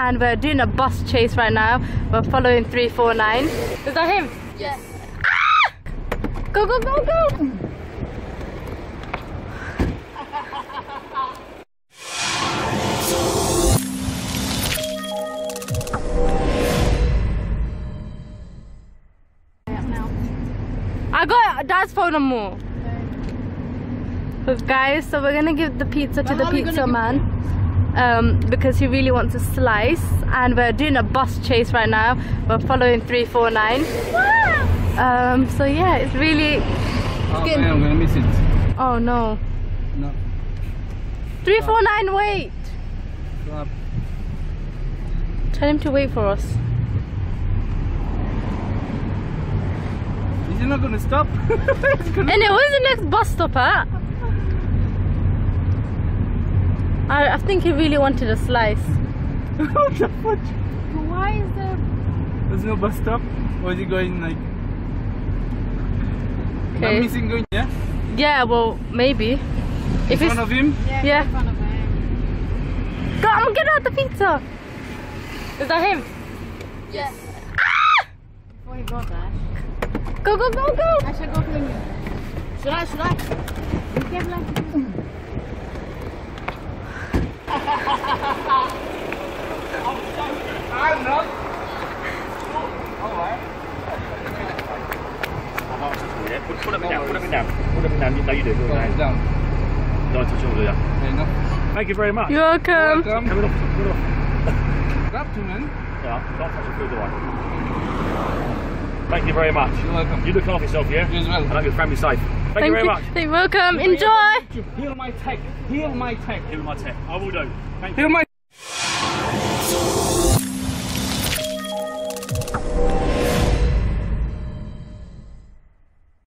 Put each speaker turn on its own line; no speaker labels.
and we're doing a bus chase right now. We're following 349. Is that him?
Yes.
Ah! Go, go, go, go! I got Dad's phone and more. Guys, so we're gonna give the pizza to the pizza man because he really wants a slice, and we're doing a bus chase right now. We're following 349. So yeah, it's really
man, I'm gonna miss it.
Oh no.
No.
349, wait.
Stop.
Tell him to wait for us.
Is he not gonna stop?
Anyway, where's the next bus stop at? I think he really wanted a slice.
What the fuck?
Why is there?
There's no bus stop? Or is he going like...
Okay.
I'm missing going, yeah?
Yeah, well, maybe.
In front of him?
Yeah.
In front of him.
Come on, get out the pizza! Is that him?
Yes.
Ah!
Before you go there.
Go, go, go, go!
I should go clean you. Should I? Be careful.
I'm not. Alright.
Put it down. Put it down. No, you do. Put it down.
Down.
Don't touch all of that.
Okay, no.
Thank you very much.
You're welcome.
Welcome.
Come on,
Grab two, man.
Yeah, don't touch the food, do I? Thank you very much.
You're welcome.
You look after yourself, yeah?
You as well.
I hope your family's safe. Thank you very much.
You're welcome. Enjoy.
HealMyTech. HealMyTech.
HealMyTech. I will do. Thank you.
HealMyTech.